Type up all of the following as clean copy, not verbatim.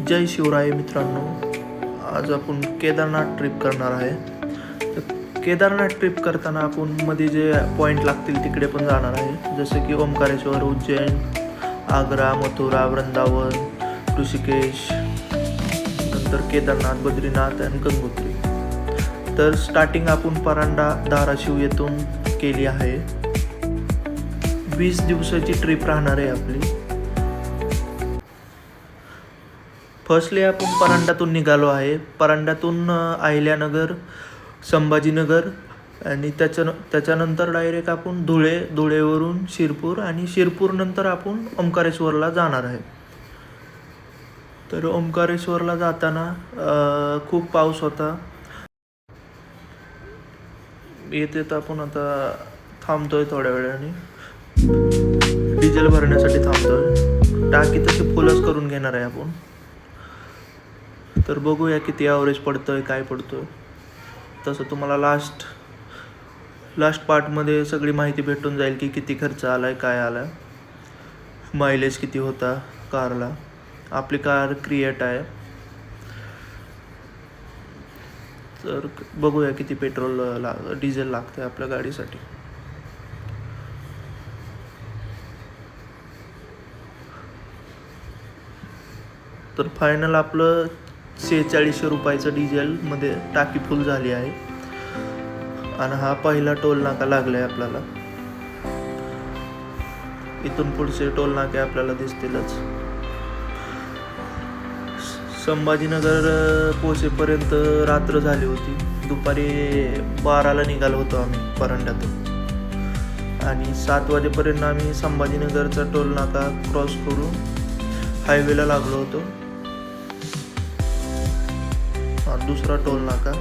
जय शिवराय मित्रांनो, आज आपण केदारनाथ ट्रिप करणार आहे. तर केदारनाथ ट्रिप करताना आपण मध्ये जे पॉईंट लागतील तिकडे पण जाणार आहे, जसे की ओंकारेश्वर, उज्जैन, आग्रा, मथुरा, वृंदावन, ऋषिकेश, नंतर केदारनाथ, बद्रीनाथ आणि गंगोत्री. तर स्टार्टिंग आपण परांडा धाराशिव येथून केली आहे. 20 दिवसाची ट्रिप राहणार आहे आपली. फर्स्टली आपण परांड्यातून निघालो आहे. परांड्यातून अहिल्यानगर, संभाजीनगर आणि त्याच्यानंतर डायरेक्ट आपण धुळेवरून शिरपूर आणि शिरपूर नंतर आपण ओंकारेश्वरला जाणार आहे. तर ओंकारेश्वरला जाताना खूप पाऊस होता. येथे तर आपण आता थांबतोय थोड्या वेळाने, डिझेल भरण्यासाठी थांबतोय. टाकी तशी फुलच करून घेणार आहे आपण. तर बघूया किती ॲव्हरेज पडतोय, काय पडतोय. तसं तुम्हाला लास्ट पार्टमध्ये सगळी माहिती भेटून जाईल की किती खर्च आलाय, काय आलाय, मायलेज किती होता कारला. आपली कार क्रिएट आहे. तर बघूया किती पेट्रोल डिझेल लागते आपल्या गाडीसाठी. तर फायनल आपलं 4600 रुपयाचं डिझेलमध्ये टाकी फुल झाली आहे. आणि हा पहिला टोल नाका लागला आहे आपल्याला. इथून पुढचे टोल नाके आपल्याला दिसतीलच. संभाजीनगर पोहोचेपर्यंत रात्र झाली होती. दुपारी 12ला निघालो होतो आम्ही परांड्यातून आणि 7 वाजेपर्यंत आम्ही संभाजीनगरचा टोल नाका क्रॉस करून हायवेला लागलो होतो. दुसरा टोल नाका.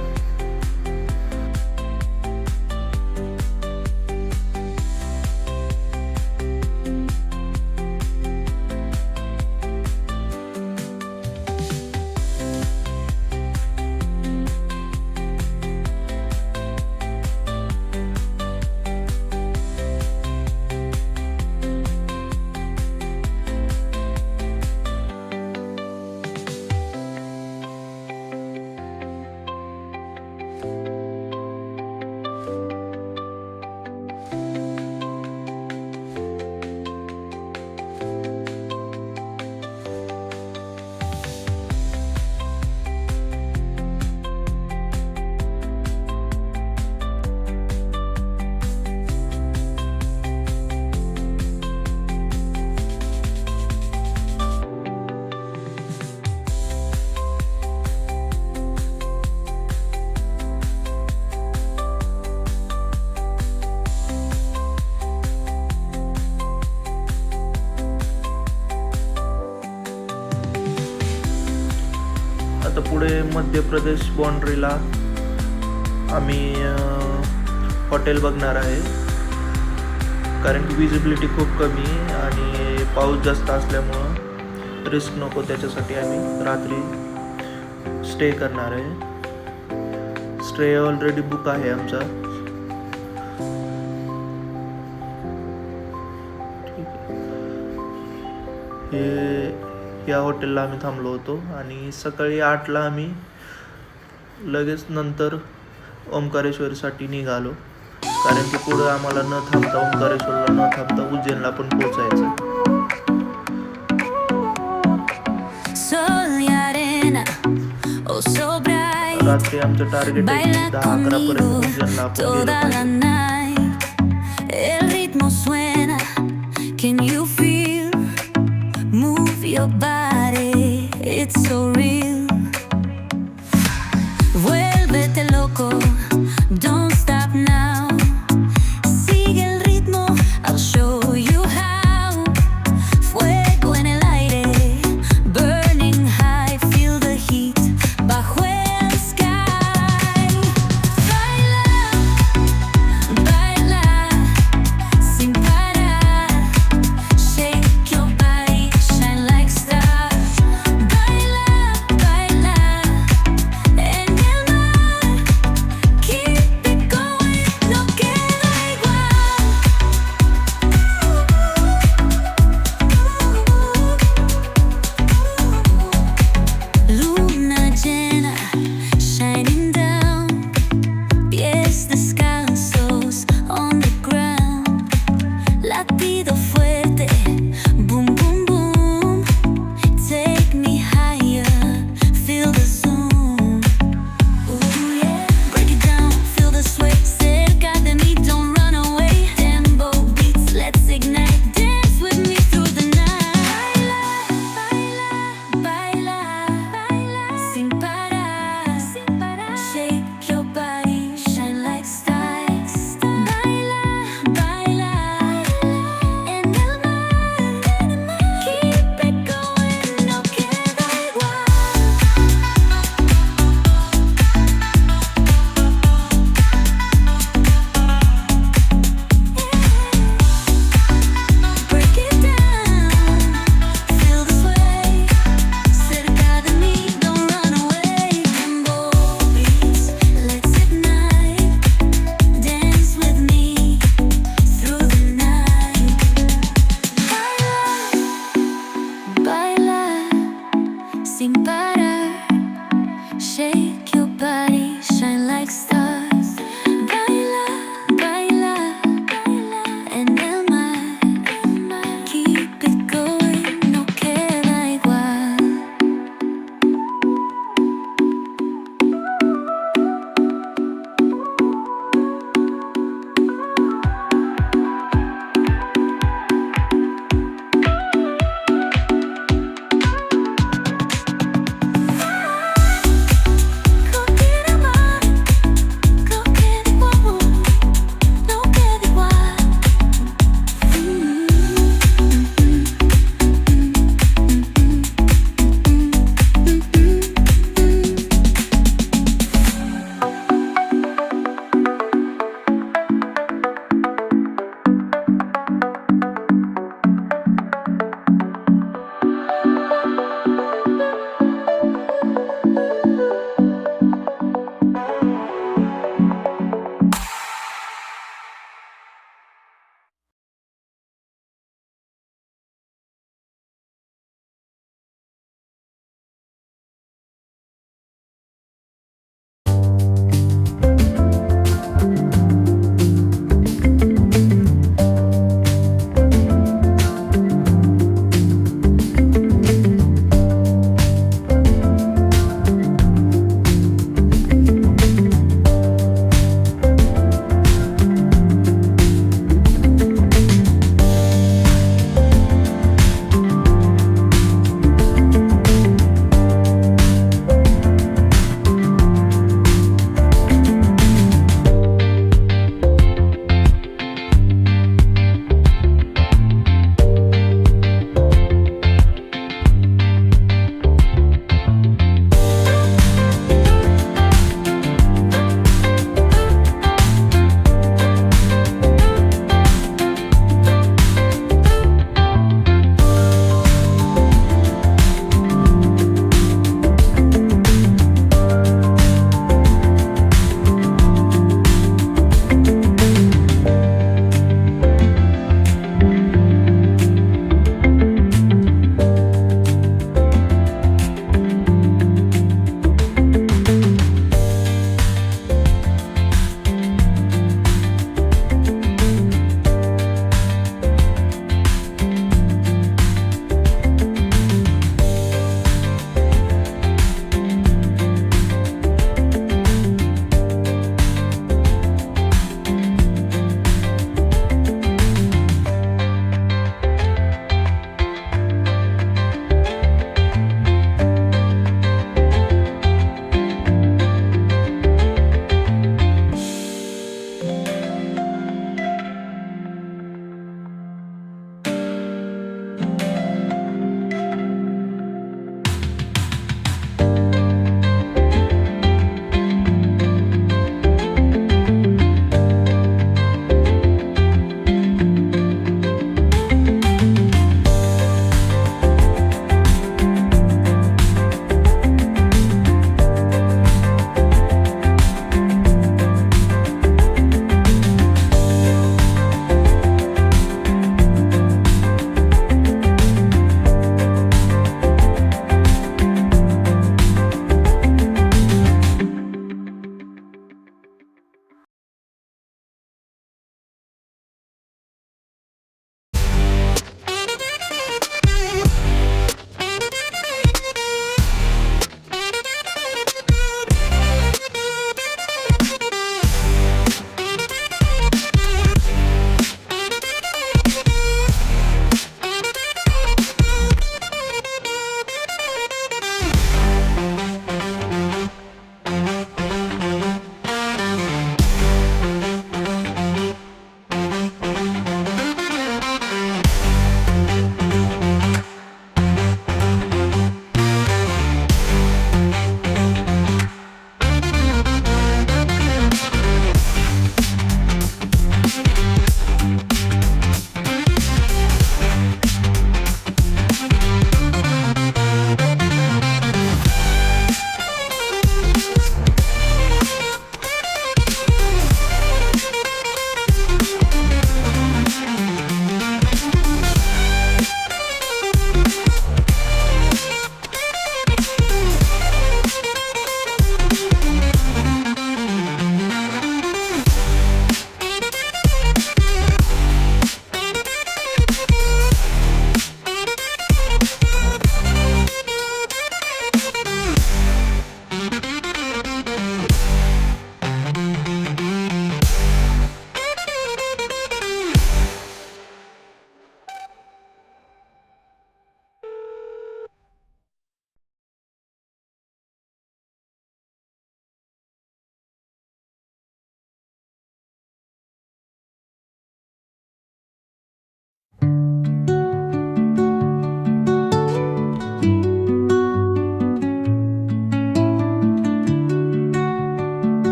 आता पुढे मध्य प्रदेश बाउंड्रीला आम्ही हॉटेल बघणार आहे, कारण की विजिबिलिटी खूप कमी आणि पाऊस जास्त असल्यामुळं रिस्क नको, त्याच्यासाठी आम्ही रात्री स्टे करणार आहे. स्टे ऑलरेडी बुक आहे आमचा. या हॉटेलला आम्ही थांबलो होतो आणि सकाळी 8ला आम्ही लगेच नंतर ओंकारेश्वरसाठी निघालो, कारण की पुढं आम्हाला न थांबता ओंकारेश्वरला न थांबता उज्जैनला पण पोहोचायचं. रात्री आमचं टार्गेट आहे 10-11 पर्यंत उज्जैनला आपण Your body, it's so real. Vuélvete loco, don't stop now. Sigue el ritmo, I'll show you how. Fuego en el aire, burning high, feel the heat bajo el sky. Baila, baila, sin parar. Shake your body, shine like stars. Baila, baila. sin parar. Shake your body, shine like stars. Baila, baila, baila en el mar. Keep it going, no queda igual.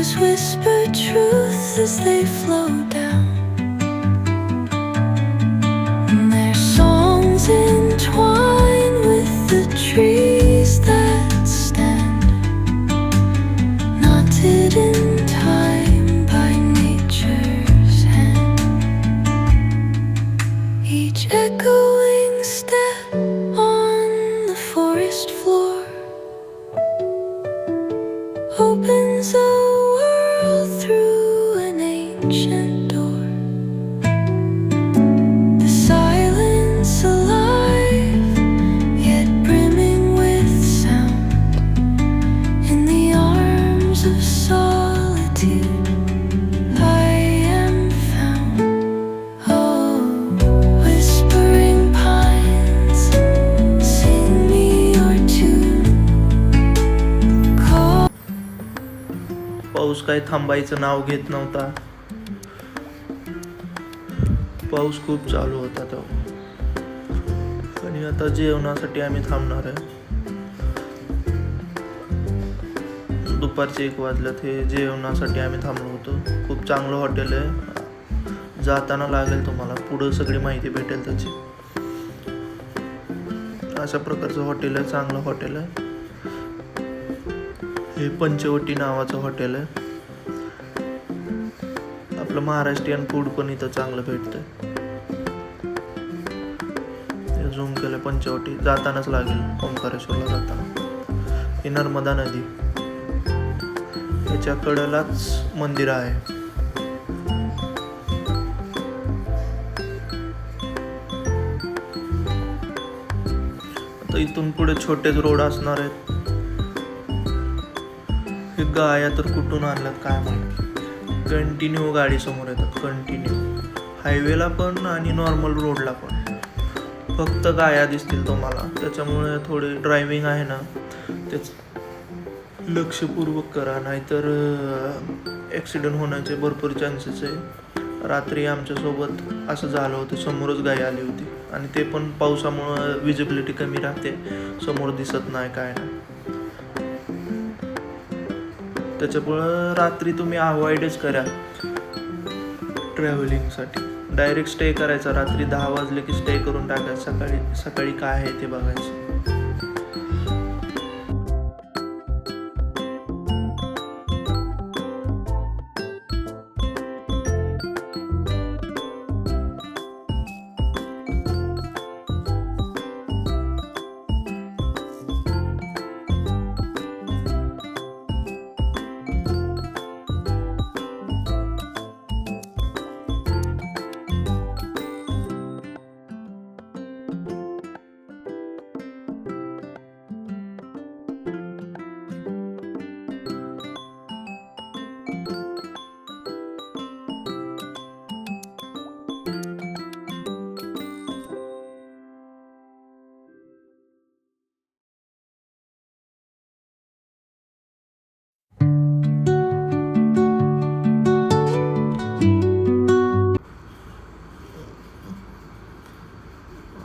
Waters whisper truths as they flow down. And their songs entwine with the trees that stand, knotted in time by nature's hand. Each echoing step on the forest floor opens a world through an ancient door. The silence alive, yet brimming with sound. In the arms of solitude I am found. Oh, whispering pines, sing me your tune. Call पाऊस काय थांबायचं नाव घेत नव्हता. पाऊस खूप चालू होता तेव्हा. आणि आता जेवणासाठी आम्ही थांबणार आहे. दुपारचे 1 वाजल्यात. हे जेवणासाठी आम्ही थांबलो होतो. खूप चांगलं हॉटेल आहे. जाताना लागेल तुम्हाला, पुढं सगळी माहिती भेटेल त्याची. अशा प्रकारचं हॉटेल आहे, चांगलं हॉटेल आहे. हे पंचवटी नावाचं हॉटेल आहे. आपलं महाराष्ट्रीयन फूड पण इथं चांगलं भेटतंय. झूम केलं पंचवटी. जातानाच लागेल ओंकारेश्वरला जाताना. ही नर्मदा नदी, त्याच्या कडेलाच मंदिर आहे. आता इथून पुढे छोटेच रोड असणार आहेत. हे गाया तर कुठून आणल्यात काय माहिती. कंटिन्यू गाडी समोर येतात, कंटिन्यू. हायवेला पण आणि नॉर्मल रोडला पण फक्त गाया दिसतील तुम्हाला. त्याच्यामुळे थोडे ड्रायव्हिंग आहे ना, तेच लक्षपूर्वक करा, नाहीतर ॲक्सिडेंट होण्याचे भरपूर चान्सेस आहे. रात्री आमच्यासोबत असं झालं होतं. समोरच गाय आली होती आणि ते पण पावसामुळं विजिबिलिटी कमी राहते, समोर दिसत नाही काय नाही. त्याच्यामुळं रात्री तुम्ही अवॉइडच करा ट्रॅव्हलिंगसाठी. डायरेक्ट स्टे करायचा. रात्री 10 वाजले की स्टे करून टाकायचं. सकाळी काय आहे ते बघायचं.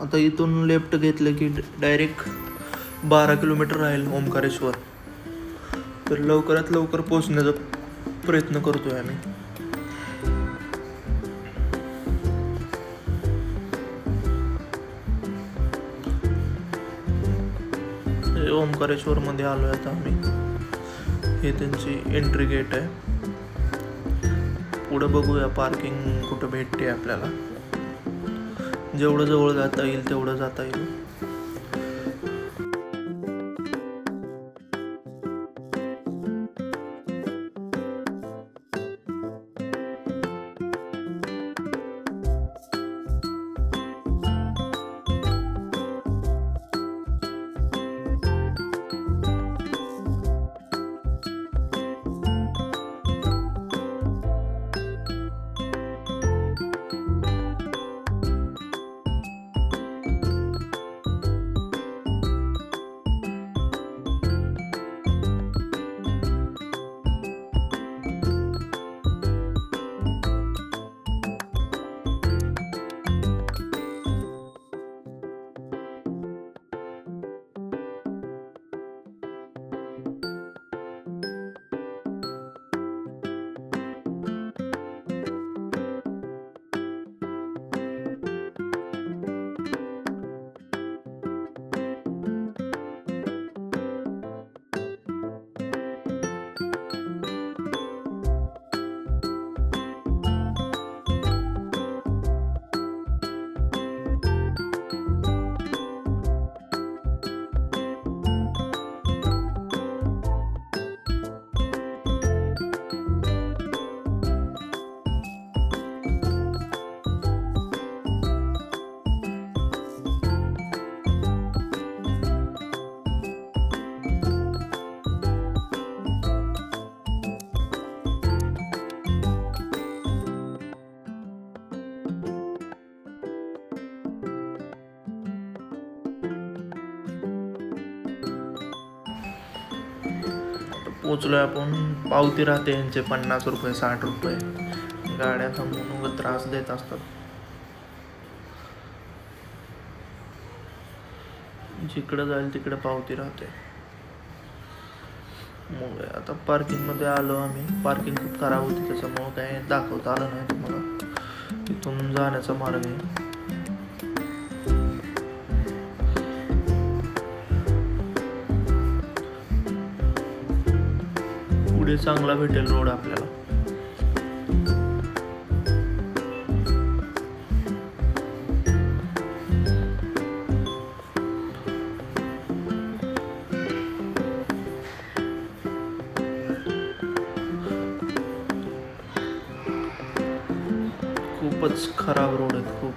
आता इथून लेफ्ट घेतलं की डायरेक्ट 12 किलोमीटर राहील ओंकारेश्वर. तर लवकरात लवकर पोहोचण्याचा प्रयत्न करतोय आम्ही. ओंकारेश्वर मध्ये आलोय आता आम्ही. हे त्यांची एंट्री गेट आहे. पुढे बघूया पार्किंग कुठं भेटते आपल्याला. जेवढं जवळ जाता येईल तेवढं जाता येईल. पोचलोय आपण. पावती राहते यांचे 50 रुपये 60 रुपये. गाड्या थांबून उगाच त्रास देत असतात. जिकडे जाईल तिकडे पावती राहते. मग आता पार्किंग मध्ये आलो आम्ही. पार्किंग खूप खराब होती त्याच्यामुळे काय दाखवता आलं नाही तुम्हाला. इथून जाण्याचा मार्ग आहे. पुढे चांगला भेटेल रोड आपल्याला. खूपच खराब रोड आहेत. खूप.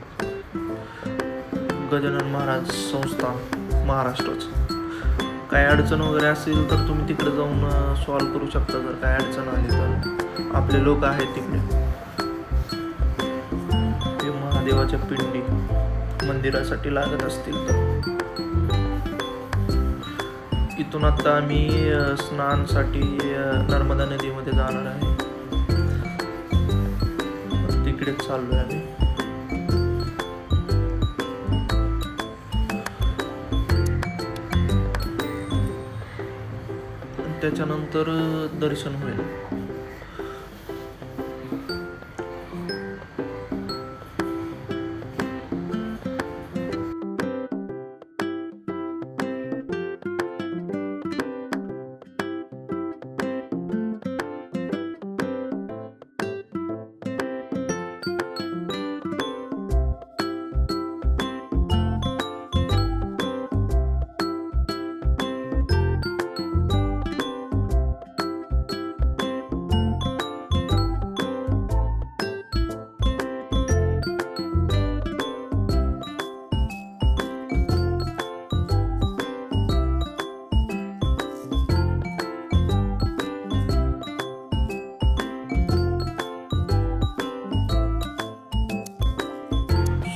गजानन महाराज संस्थान महाराष्ट्राचं. काय अडचण वगैरे असेल तर तुम्ही तिकडे जाऊन सॉल्व करू शकता. जर काय अडचण आली तर आपले लोक आहेत तिकडे. ते महादेवाच्या पिंडी मंदिरासाठी लागत असतील तर. इथून आता आम्ही स्नानासाठी नर्मदा नदीमध्ये जाणार आहे. तिकडेच चाललोय आम्ही. त्याच्यानंतर दर्शन होईल.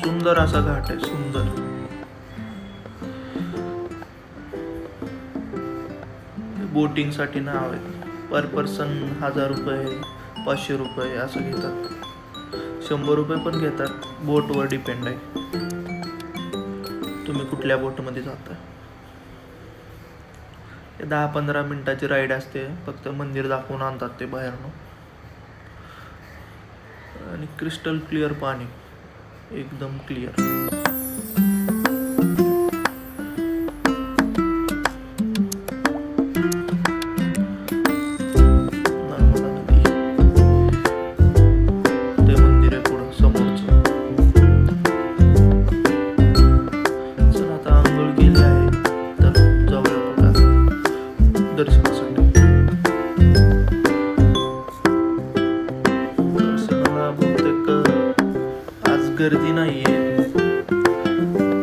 सुंदर असा घाट आहे. सुंदर. बोटिंग साठी नाव आहे. पर पर्सन 1000 रुपये 500 रुपये असं घेतात. 100 रुपये पण घेतात. बोटवर डिपेंड आहे तुम्ही कुठल्या बोटमध्ये जाता. 10-15 मिनिटाची राईड असते. फक्त मंदिर दाखवून आणतात ते बाहेरनं. आणि क्रिस्टल क्लिअर पाणी. एकदम क्लिअर. नर्मदा नदी. ते मंदिर आहे पुढं समोरचं. चला आता आंघोळ केली आहे तर जाऊया बघा दर्शनासाठी. दर्शनाला बहुतेक आज गर्दी नाहीये.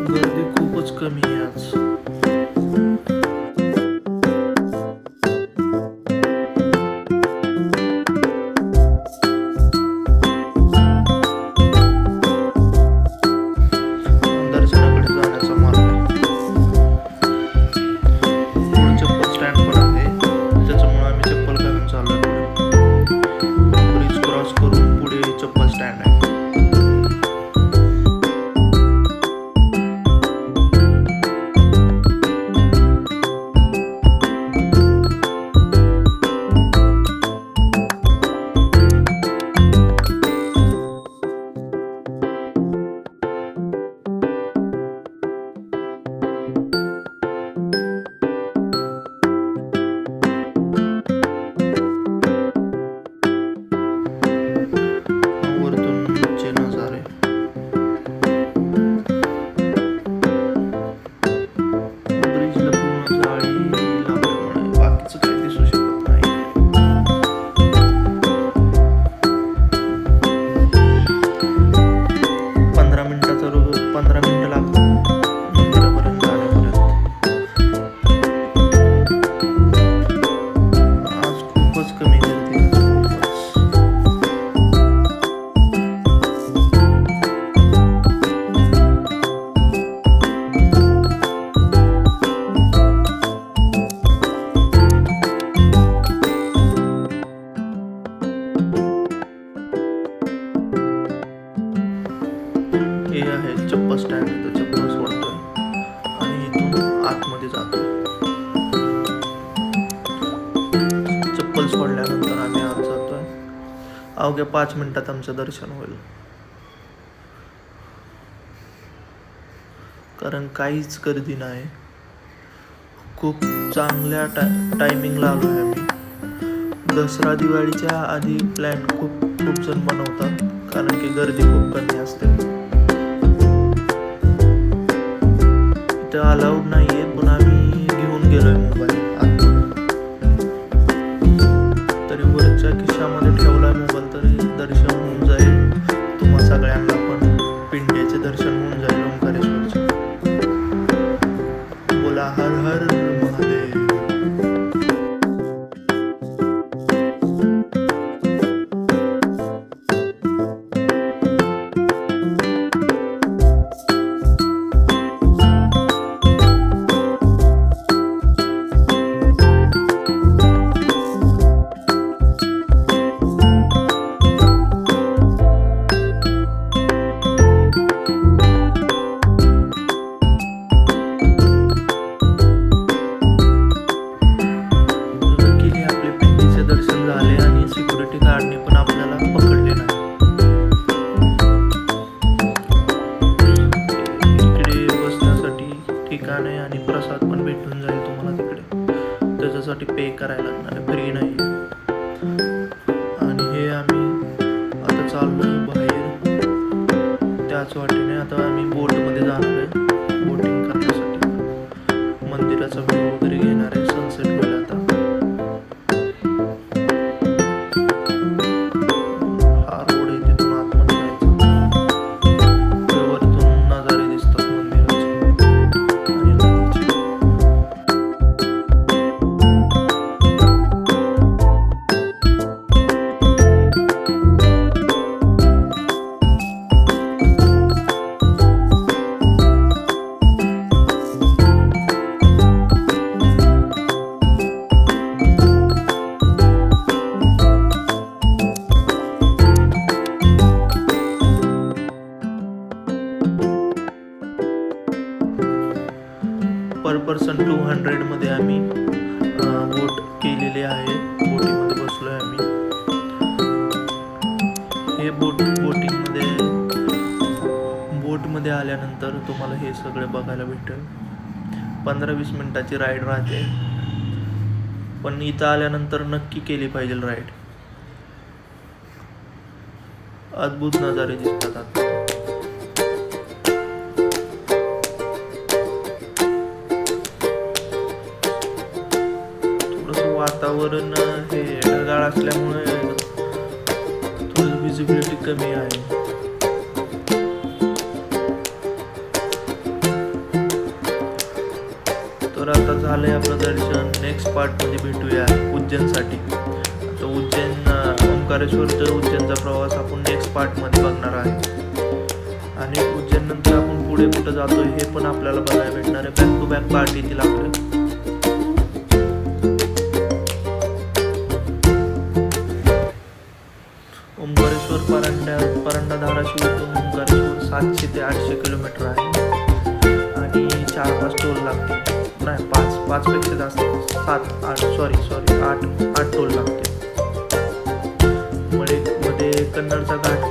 गर्दी खूपच कमी आहे आज. दर्शनाकडे जाण्याचा मार्ग आहे. पुढे चप्पल स्टँड पण आहे. त्याच्यामुळे आम्ही चप्पल घालून चाललोय पुढे. ब्रिज क्रॉस करून पुढे चप्पल स्टँड आहे. स्टँड इथं चप्पल सोडतोय आणि इथून आतमध्ये जातो. चप्पल सोडल्यानंतर आम्ही आत जातोय. अवघ्या 5 मिनिटात आमचं दर्शन होईल, कारण काहीच गर्दी नाही. खूप चांगल्या टायमिंगला आलो आहे आम्ही. दसरा दिवाळीच्या आधी प्लॅन खूप जण बनवतात, कारण की गर्दी खूप कमी असते. इथं अलाउड नाहीये, पण आम्ही घेऊन गेलोय मोबाईल आतमध्ये. तरी वरच्या खिशामध्ये ठेवलाय मोबाईल, तरी दर्शन होऊन जाईल तुम्हा सगळ्यांना, पण पिंडीचे दर्शन होऊन जाईल ओंकारेश्वरचे. बोला हर हर महादेव. ठिकाणे आणि प्रसाद पण भेटून जाईल तुम्हाला तिकडे. त्याच्यासाठी पे करायला लागणार आहे, फ्री नाही. आणि हे आम्ही आता चाललोय बाहेर. त्याच वाटेने आता आम्ही बोटमध्ये जाणार आहे बोटिंग करण्यासाठी. मंदिराचा व्ह्यू वगैरे घेणार आहे. सनसेट होईल आता. हा रोड आहे, तिथून आतमध्ये जायचं. वरतून नजारे दिसतात मंदिराचे. पर पर्सन 200 मध्ये आम्ही बोट केलेली आहे. बोटीमध्ये बसलोय आम्ही. हे बोटमध्ये आल्यानंतर तुम्हाला हे सगळे बघायला भेटेल. 15-20 मिनिटाची राईड राहते, पण इथं आल्यानंतर नक्की केली पाहिजे राईड. अद्भुत नजारे दिसतात आता. वातावरण हे ढगाळ असल्यामुळे थोडी विजिबिलिटी कमी आहे. तर आता झालंय आपलं दर्शन. नेक्स्ट पार्ट मध्ये भेटूया उज्जैनसाठी. आता ओंकारेश्वरच्या उज्जैनचा प्रवास आपण नेक्स्ट पार्ट मध्ये बघणार आहे. आणि उज्जैन नंतर आपण पुढे कुठं जातोय हे पण आपल्याला बघायला भेटणार आहे. बॅक टू बॅक पार्ट येतील आपल्या. ओंकारेश्वर परांडा धाराशिव इथून ओंकारेश्वर 700 ते 800 किलोमीटर आहे. आणि 4-5 टोल लागते. नाही, 5 पेक्षा जास्त. 8 टोल लागते. मध्ये कन्नडचा घाट